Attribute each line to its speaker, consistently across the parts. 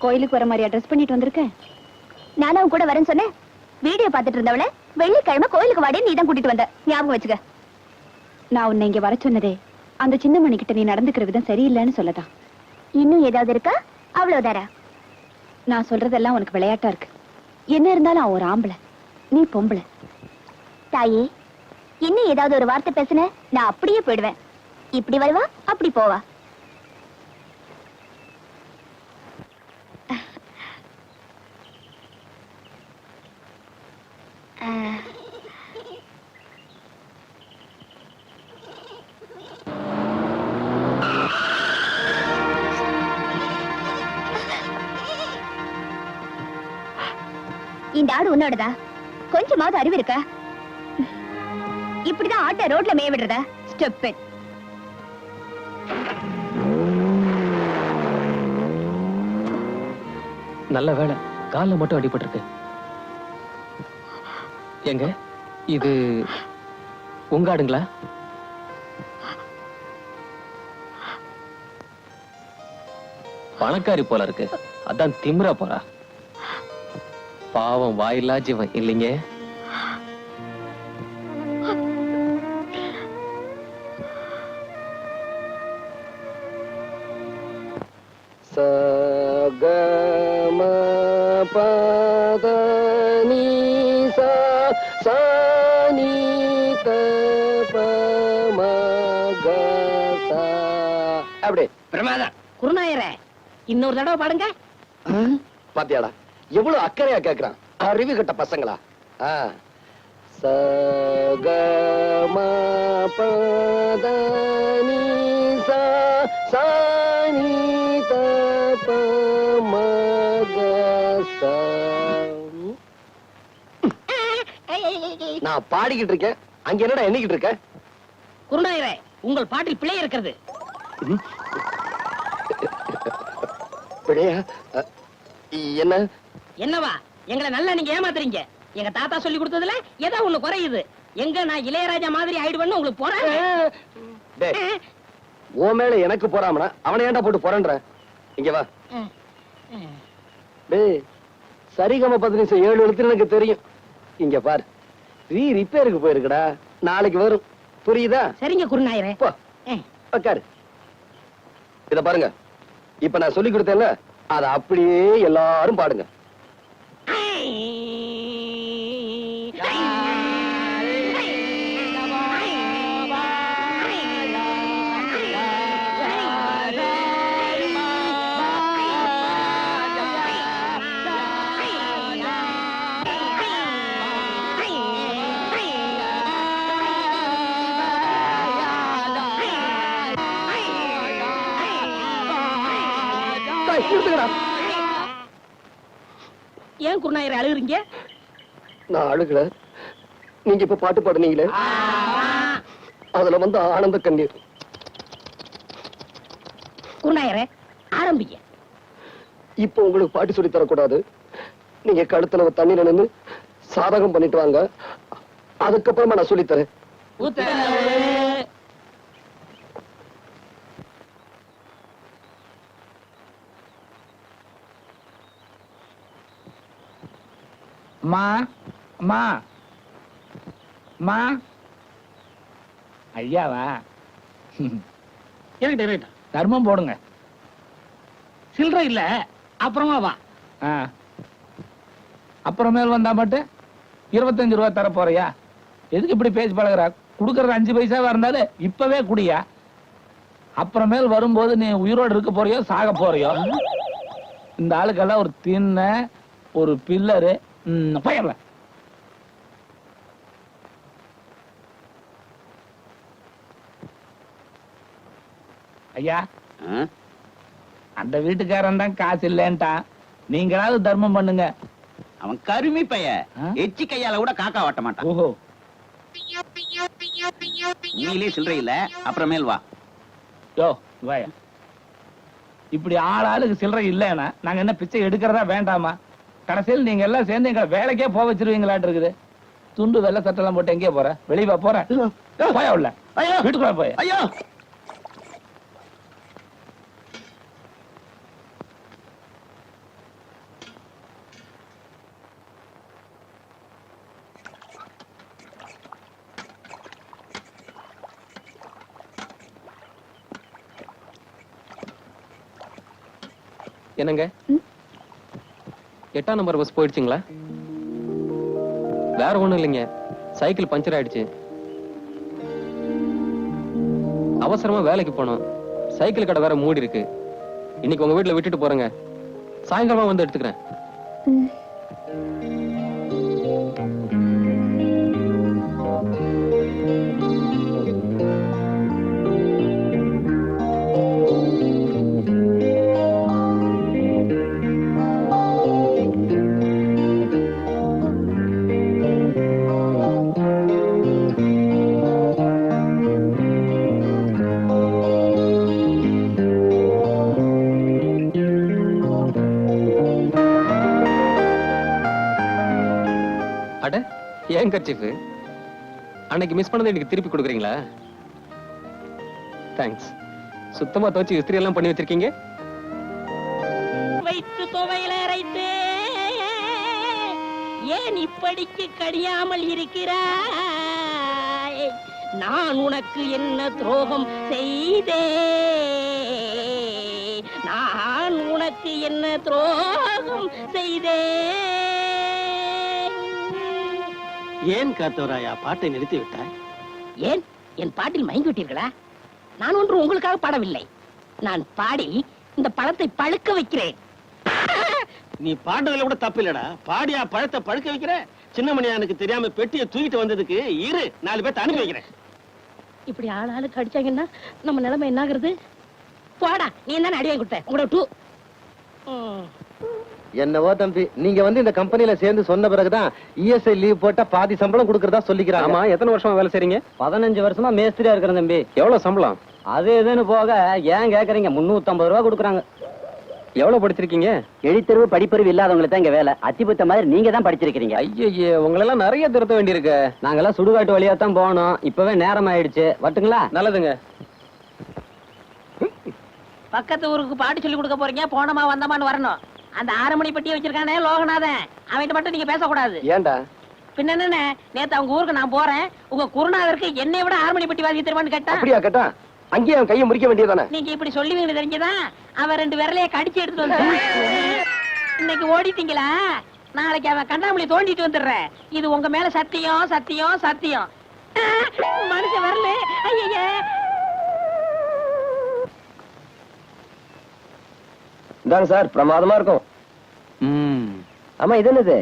Speaker 1: கோயிலுக்கு வர மாதிரியா ட்ரெஸ் பண்ணிட்டு வந்திருக்கேன்?
Speaker 2: நானும் கூட வரேன்னு சொன்னேன். வீடியோ பார்த்துட்டு இருந்தவள வெள்ளிக்கிழமை கோயிலுக்கு வாடி நீ தான் கூட்டிட்டு வந்த, ஞாபகம் வச்சுக்க.
Speaker 1: நான் உன்னை இங்க வர சொன்னதே அந்த சின்ன மணிக்கிட்ட நீ நடந்துக்கிற விதம் சரியில்லைன்னு சொல்லதான்.
Speaker 2: இன்னும் ஏதாவது இருக்கா? அவ்வளவுதாரா?
Speaker 1: நான் சொல்றதெல்லாம் உனக்கு விளையாட்டா இருக்கு. என்ன இருந்தாலும் அவன் ஒரு ஆம்பளை, நீ பொம்பளை.
Speaker 2: தாயே, இன்னும் ஏதாவது ஒரு வார்த்தை பேசுன நான் அப்படியே போயிடுவேன். இப்படி வருவா அப்படி போவா. இந்த ஆடு உன்னோடதா? கொஞ்சமாவது அறிவு இருக்கா? இப்படிதான் ஆட்டை ரோட்ல மேய விடுறதா? ஸ்டெப்.
Speaker 3: நல்ல வேலை, கால்ல மட்டும் அடிபட்டிருக்கு. எங்க இது உங்க ஆடுங்களா? பணக்காரி போல இருக்கு, அதான் திமிரா போறா. பாவம் வாயில்லா ஜீவன் இல்லைங்க. சகம பதனி சானி தபமகசா.
Speaker 4: அப்படி
Speaker 5: பிரமாதம். குருநாயரே, இன்னொரு தடவை பாடுங்க.
Speaker 4: பாத்தியாடா எவ்வளவு அக்கறையா கேக்குறான். அறிவு கட்ட பசங்களா. சகம பதனி சானி தபமகசா. நான் பாடிக்கிட்டு இருக்கேன், அங்க என்னடா எண்ணிக்கிட்டு இருக்க?
Speaker 5: குருநாயரே, உங்கள் பாட்டில் பிழை இருக்கிறது.
Speaker 4: பிழையா? என்ன?
Speaker 5: என்னவா? எங்களை நல்லா நீங்க ஏமாத்துறீங்க. எங்க தாத்தா சொல்லி கொடுத்ததுல ஏதோ ஒண்ணு குறையுது. எங்க நான் இளையராஜா மாதிரி ஆயிடுவேன்னு உங்களுக்கு போறேன்.
Speaker 4: ஓ மேல எனக்கு போறாமனா அவனை ஏன்டா போட்டு போறன்ற? இங்க வா. டேய், சரிகம 15 7 எழுத்து எனக்கு தெரியும். இங்க பாரு, ரிப்பேருக்கு போயிருக்குடா, நாளைக்கு வரும். புரியுதா?
Speaker 5: சரிங்க குருநாயரே.
Speaker 4: உட்காரு. இத பாருங்க, இப்ப நான் சொல்லி கொடுத்தேன்ல, அத அப்படியே எல்லாரும் பாடுங்க.
Speaker 5: ஏன் குருநாயரே அழுகுறீங்க?
Speaker 4: நான் அழுகல, நீங்க இப்ப பாட்டு பாடுனீங்களே, அதுல வந்து ஆனந்த கண்ணீர்.
Speaker 5: குருநாயரே, ஆரம்பிங்க.
Speaker 4: இப்ப உங்களுக்கு பாட்டு சொல்லி தரக்கூடாது. நீங்க கழுத்துல தண்ணியில நின்று சாதகம் பண்ணிட்டு வாங்க, அதுக்கப்புறமா நான் சொல்லித்தரேன்.
Speaker 6: ஐயாவா? தர்மம் போடுங்க.
Speaker 5: சில்லற இல்ல, அப்புறமா வா.
Speaker 6: அப்புறமேல் வந்தா மட்டும் 25 ரூபாய் தர போறியா? எதுக்கு இப்படி பேசி பழகுறா? குடுக்கறது 5 பைசாவா இருந்தாலும் இப்பவே குடியா. அப்புறமேல் வரும்போது நீ உயிரோடு இருக்க போறியோ சாக போறியோ? இந்த ஆளுக்கெல்லாம் ஒரு தின்ன ஒரு பில்லரு பயர்ல. ஐயா, அந்த வீட்டுக்காரன் தான் காசு இல்லன்ட்டான், நீங்களாவது தர்மம் பண்ணுங்க.
Speaker 7: அவன் கருமி பைய, எச்சி கையால கூட காக்கா வாட்ட மாட்டான்.
Speaker 6: ஓஹோ,
Speaker 7: நீங்களே சில்லறை இல்ல, அப்புறமேல் வா.
Speaker 6: யோ வாயா, இப்படி ஆளாளுக்கு சில்லறை இல்லன்னா நாங்க என்ன பிச்சை எடுக்கிறதா வேண்டாமா? கடைசியில் நீங்க எல்லாம் சேர்ந்து எங்களை வேலைக்கே போக வச்சிருவீங்களாட்டு இருக்குது. துண்டு வெள்ளை சட்டெல்லாம் போட்டு எங்கே போற? வெளியே போற? போயா உள்ள, வீட்டுக்குள்ள போய்.
Speaker 7: ஐயோ,
Speaker 3: என்னங்க 8ஆம் நம்பர் பஸ் போயிடுச்சுங்களா? வேற ஒண்ணும் இல்லைங்க, சைக்கிள் பஞ்சர் ஆயிடுச்சு. அவசரமா வேலைக்கு போனோம், சைக்கிள் கடை வேற மூடி இருக்கு. இன்னைக்கு உங்க வீட்டுல விட்டுட்டு போறேங்க, சாயங்காலமா வந்து எடுத்துக்கிறேன். அட, ஏன் கர்ச்சீஃப் அன்னைக்கு மிஸ் பண்ணதை எனக்கு திருப்பி கொடுக்குறீங்களா? தேங்க்ஸ். சுத்தமா துவச்சு இஸ்திரி எல்லாம் பண்ணி வச்சிருக்கீங்க.
Speaker 5: வைத்து துவையில அரைத்து ஏன் இப்படிக்கு கடியாமல் இருக்கிறாய்? நான் உனக்கு என்ன துரோகம் செய்தேன்? நான் உனக்கு என்ன துரோகம் செய்தேன்?
Speaker 7: ஏன் காத்தவராயா பாட்டை நிறுத்தி விட்டாய்?
Speaker 5: ஏன் என் பாட்டில் மயங்கி விட்டீர்களா? நான் ஒன்று உங்களுக்காக பாடவில்லை, நான் பாடி இந்த பழத்தை பழுக்க வைக்கிறேன்.
Speaker 7: நீ பாடுறதுல கூட தப்பு இல்லடா. பாடியா பழத்தை பழுக்க வைக்கிற? சின்னமணியானுக்கு தெரியாம பெட்டியை தூக்கிட்டு வந்ததுக்கு இரு 4 பேர்த்த அனுப்பி வைக்கிறேன்.
Speaker 5: இப்படி ஆளாளுக்கு அடிச்சாங்கன்னா நம்ம நிலைமை என்ன ஆகுறது? போடா, நீ என்ன அடிவாங்க கொடுத்த உங்களோட டூ.
Speaker 4: என்னவோ தம்பி, நீங்க வந்து இந்த கம்பெனில சேர்ந்து சொன்ன பிறகுதான் இஎஸ்ஐ லீவ் போட்டா பாதி சம்பளம் கொடுக்கறதா சொல்லிக்கிறாங்க.
Speaker 3: ஆமா, எத்தனை வருஷமா வேலை செய்றீங்க?
Speaker 4: 15 வருஷமா மேஸ்திரியா இருக்கிறேன் தம்பி.
Speaker 3: எவ்வளவு சம்பளம்?
Speaker 4: அது இதுன்னு போக ஏன் கேக்குறீங்க, 350 ரூபா கொடுக்குறாங்க.
Speaker 3: எவ்வளவு படிச்சிருக்கீங்க?
Speaker 4: எழுத்தறிவு படிப்பறிவு இல்லாதவங்களுக்கு தான் இங்க வேலை. அத்திபுத்த மாதிரி நீங்க தான் படிச்சிருக்கீங்க.
Speaker 3: ஐயே, உங்களெல்லாம் நிறைய திருத்த வேண்டியிருக்கு.
Speaker 4: நாங்கெல்லாம் சுடுகாட்டு வழியா தான் போகணும். இப்பவே நேரம் ஆயிடுச்சு, வரட்டுங்களா?
Speaker 3: நல்லதுங்க.
Speaker 5: பக்கத்து ஊருக்கு பாட்டு சொல்லி கொடுக்க போறீங்க, போனமா வந்தமான்னு வரணும். அந்த 6 மணி பெட்டியை வச்சிருக்கானே லோகநாதன், அவன்கிட்ட மட்டும் நீங்க பேசக்கூடாது.
Speaker 4: ஏன்டா?
Speaker 5: பின்ன என்ன, நேத்து அவங்க ஊருக்கு நான் போறேன், உங்க குருநாதருக்கு என்னை விட 6 மணி பெட்டி வாங்கி தருவான்னு கேட்டா.
Speaker 4: அப்படியா கேட்டா? அங்கேயே அவன் கையை முறிக்க வேண்டியதானே?
Speaker 5: நீங்க இப்படி சொல்லுவீங்க தெரிஞ்சதான் அவன் 2 விரலைய கடிச்சு எடுத்து வந்து இன்னைக்கு ஓடிட்டீங்களா? நாளைக்கு அவன் கண்டாமலி தோண்டிட்டு வந்துடுறேன். இது உங்க மேல சத்தியம், சத்தியம், சத்தியம். மனுஷன் வரல. ஐய,
Speaker 4: இந்தாங்க சார், பிரமாதமா இருக்கும். ஆமா, இது என்னது?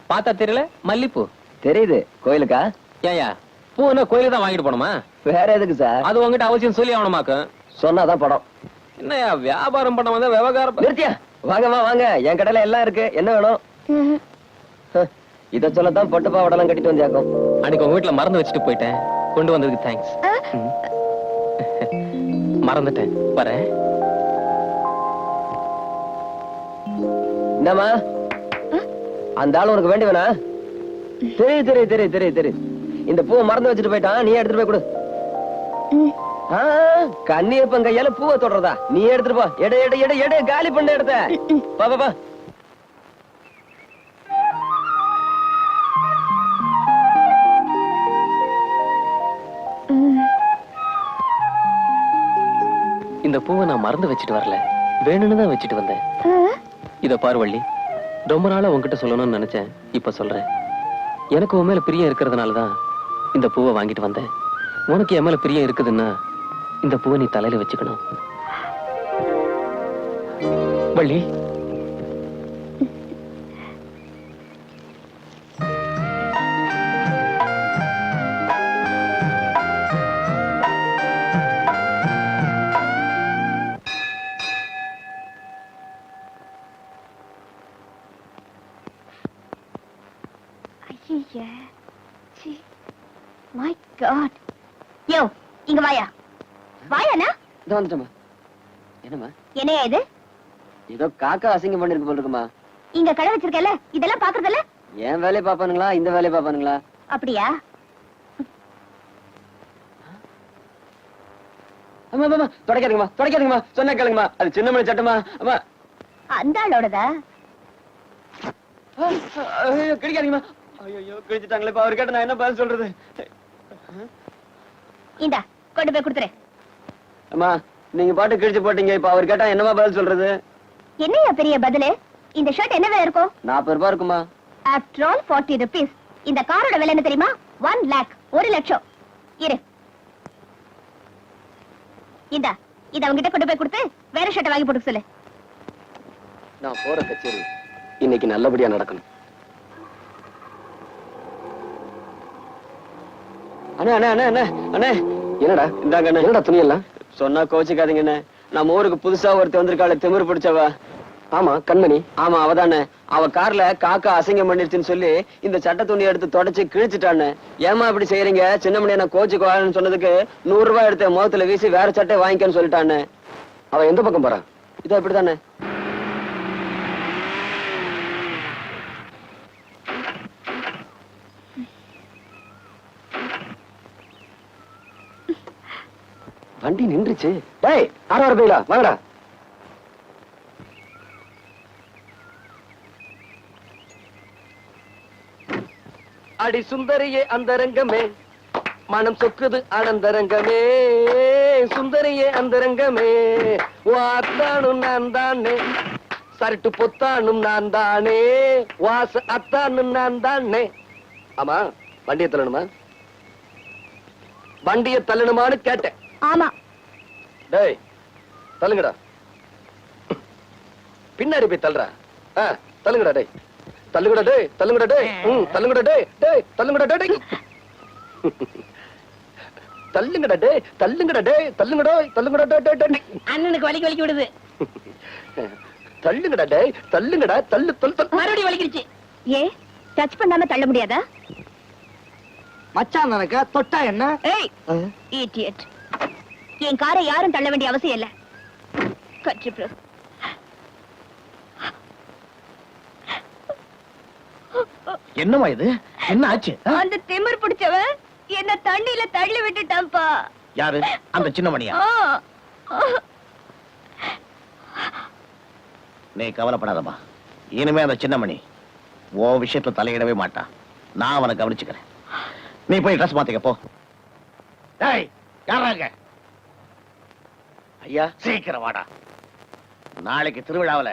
Speaker 3: பார்த்தா தெரியல, மல்லிப்பூ.
Speaker 4: தெரியுது, கோயிலுக்கா?
Speaker 3: ஏயா, பூனா கோயிலுக்கு தான் வாங்கிட்டு போனோமா?
Speaker 4: வேற எதுக்கு சார்?
Speaker 3: அது உங்ககிட்ட அவசியம் சொல்லி ஆகணுமாக்கும்.
Speaker 4: சொன்னாதான் படம்.
Speaker 3: என்னையா வியாபாரம் பண்ண வந்தா விவகாரம்
Speaker 4: நிறுத்தியா? வாங்கம்மா வாங்க, என் கடையில எல்லாம் இருக்கு. என்ன வேணும்? இத சொல்லத்தான் பட்டு பாவடெல்லாம் கட்டிட்டு வந்தியாக்கும்.
Speaker 3: அன்னைக்கு உங்க வீட்டுல மறந்து வச்சுட்டு போயிட்டேன், கொண்டு வந்ததுக்கு தேங்க்ஸ். மறந்துட்டேன், வரேன்.
Speaker 4: என்னம்மா, அந்த ஆள் உனக்கு வேண்டியவனா? தெரியுது தெரியுது தெரியுது தெரியுது தெரியுது. இந்த பூவை மறந்து வச்சுட்டு போயிட்டான், நீ எடுத்துட்டு போய் கொடு. கண்ணியப்பன் கையால பூவை தொடறதா? நீ எடுத்துட்டு போ. எடு எடு எடு எடு, காலி பண்ண எடுத்த. பா பா பா.
Speaker 3: இந்த பூவை நான் மறந்து வச்சுட்டு வரல, வேணும்னு தான் வச்சுட்டு வந்தேன். இத பார்வள்ளி, ரொம்ப நாளா உன்கிட்ட சொல்லணும்னு நினைச்சேன், இப்ப சொல்றேன். எனக்கு உன் மேல பிரியம் இருக்கிறதுனாலதான் இந்த பூவை வாங்கிட்டு வந்தேன். உனக்கு என் மேல பிரியம் இருக்குதுன்னா இந்த பூவை நீ தலையில வச்சுக்கணும். Valli,
Speaker 2: My God. யோ, இங்க வாயா. வாயாண்ணா.
Speaker 4: இதோ வந்துட்டேம்மா. என்னம்மா?
Speaker 2: என்னையா இது?
Speaker 4: ஏதோ காக்கா அசிங்கம் பண்ணிருக்கு போல இருக்குமா.
Speaker 2: இங்க கடை வச்சிருக்கல, இதெல்லாம் பாக்குறதுல?
Speaker 4: என் வேலையை பாப்பானுங்களா, இந்த வேலையை பாப்பானுங்களா?
Speaker 2: அப்படியா?
Speaker 4: அம்மா அம்மா, தொடக்காதீங்கம்மா, தொடக்காதீங்கம்மா, சொன்னா கேளுங்கம்மா. அது சின்னமணி சட்டமா? அம்மா,
Speaker 2: அந்த ஆளோடதா?
Speaker 4: ஐயோ, கிழிக்காதீங்கம்மா. ஐயோ, கிழிச்சிட்டாங்களே. இப்ப அவர் கேட்ட நான் என்ன பதில் சொல்றது?
Speaker 2: இந்தா, கொண்டு போய் கொடுத்துரு.
Speaker 4: அம்மா, நீங்க பாட்டு கிழிச்சு போட்டீங்க, இப்ப அவர் கேட்டா என்னமா பதில் சொல்றது?
Speaker 2: என்னையா பெரிய பதிலு? இந்த ஷர்ட் என்ன விலை இருக்கும்?
Speaker 3: 40 ரூபாய் இருக்குமா?
Speaker 2: After all 40 rupees. இந்த காரோட விலை என்ன தெரியுமா? 1 lakh. 1 லட்சம். இரு. இத அவங்கிட்ட கொண்டு போய் கொடுத்து வேற ஷர்ட் வாங்கி போட்டு சொல்லு.
Speaker 4: நான் போற கச்சேரி இன்னைக்கு நல்லபடியா நடக்கணும்.
Speaker 3: அண்ணே அண்ணே அண்ணே அண்ணே அண்ணே
Speaker 4: என்னடா
Speaker 3: இந்தாங்க அண்ணே.
Speaker 4: என்னடா துணி எல்லாம்?
Speaker 3: சொன்னா கோச்சிக்காதீங்க அண்ணே. நம்ம ஊருக்கு புதுசா ஒருத்தி வந்திருக்காளே, திமிரு பிடிச்சவ.
Speaker 4: ஆமா கண்மணி.
Speaker 3: ஆமா அவதானே. அவ கார்ல காக்கா அசிங்கம் பண்ணிருச்சுன்னு சொல்லி இந்த சட்ட துணி எடுத்து தொடச்சு கிழிச்சிட்டான்னு. ஏமா இப்படி செய்யறீங்க? சின்ன மணியா நான் கோச்சுக்கு சொன்னதுக்கு 100 ரூபாய் எடுத்த முகத்துல வீசி வேற சட்டை வாங்கிக்கன்னு சொல்லிட்டான்னு.
Speaker 4: அவ எந்த பக்கம் போறா?
Speaker 3: இதோ இப்படிதானே.
Speaker 4: வண்டி நின்றுச்சு. டேய் ஆறாறு பையிலா வாங்கடா. அடி சுந்தரியே அந்தரங்கமே, மனம் சொக்குது ஆனந்தரங்கமே, சுந்தரியே அந்தரங்கமே, வாத்தானும் நான் தானே, சரட்டு பொத்தானும் நான் தானே, வாச அத்தானும் நான் தானே. ஆமா வண்டியை தள்ளணுமா? வண்டியை தள்ளணுமான்னு கேட்டேன்.
Speaker 2: ஆமா.
Speaker 4: டேய் தள்ளுங்கடா. பின்னாடி போய் தள்ளுறா. தள்ளுங்கடா டேய். தள்ளுங்கடா டேய். தள்ளுங்கடா டேய். தள்ளுங்கடா டேய். டேய் தள்ளுங்கடா டேய். தள்ளுங்கடா டேய். தள்ளுங்கடா டேய். தள்ளுங்கடா. தள்ளுங்கடா டேய் டேய்.
Speaker 5: அண்ணனுக்கு வலிக்கு விடுது.
Speaker 4: தள்ளுங்கடா டேய். தள்ளுங்கடா. தள்ளு தள்ளு.
Speaker 5: மறுபடியும் வலிக்கிடுச்சு.
Speaker 2: ஏ டச் பண்ணாம தள்ள முடியாதா?
Speaker 4: மச்சான் நினைக்க தொட்டா என்ன?
Speaker 2: ஏய் இடியட். என் காரை யாரும் தள்ள வேண்டிய அவசியம் இல்ல. கட்சி பிரஸ்.
Speaker 7: என்னமா இது? என்ன ஆச்சு?
Speaker 2: அந்த திமிர் பிடிச்சவன் என்ன தண்ணியில தள்ளி விட்டுட்டான்ப்பா.
Speaker 7: யாரு? அந்த சின்ன மணியா? நீ கவலைப்படாதம்மா. இனிமே அந்த சின்ன மணி ஓ விஷயத்துல தலையிடவே மாட்டான். நான் அவனை கவனிச்சுக்கிறேன். நீ போய் ட்ரெஸ் மாத்திக்க போ. டேய் யாராங்க?
Speaker 4: ஐயா
Speaker 7: சீக்கிரம் வாடா. நாளைக்கு திருவிழாவுல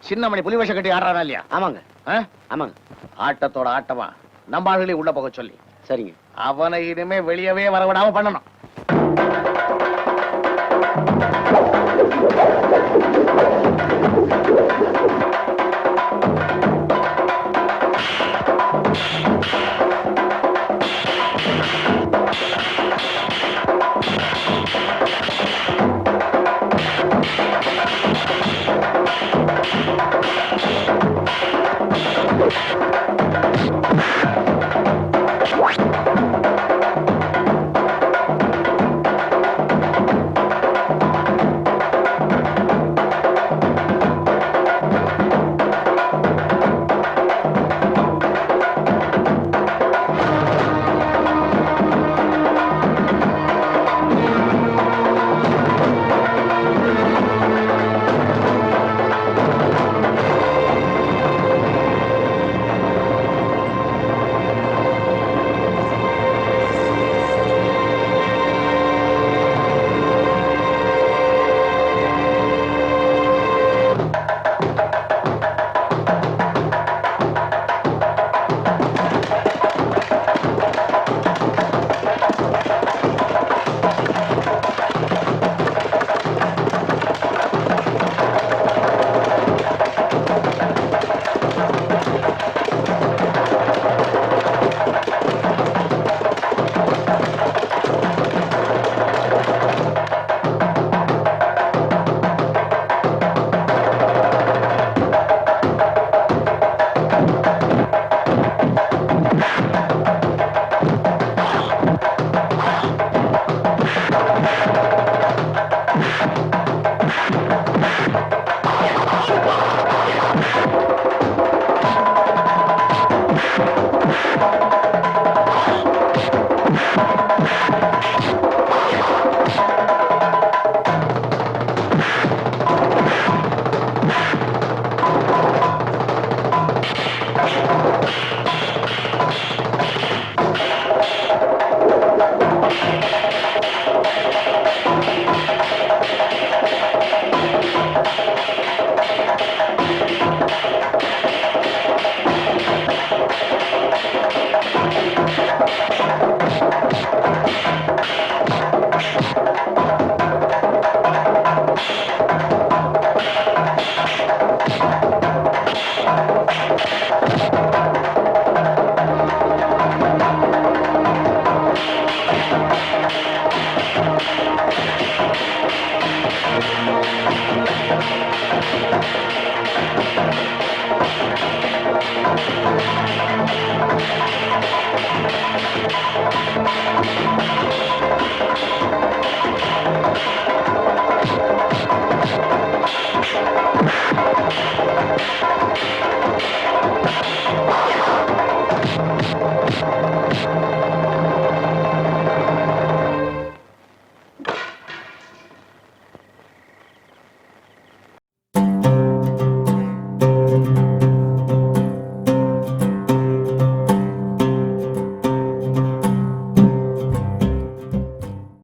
Speaker 7: சின்னமணி புலி வேஷம் கட்டி ஆடுறானா இல்லையா?
Speaker 4: ஆமாங்க.
Speaker 7: ஆமாங்க. ஆட்டத்தோட ஆட்டமா நம்ம ஆளுகளே உள்ள போக சொல்லி.
Speaker 4: சரிங்க.
Speaker 7: அவனை இனிமே வெளியவே வரவிடாம பண்ணணும்.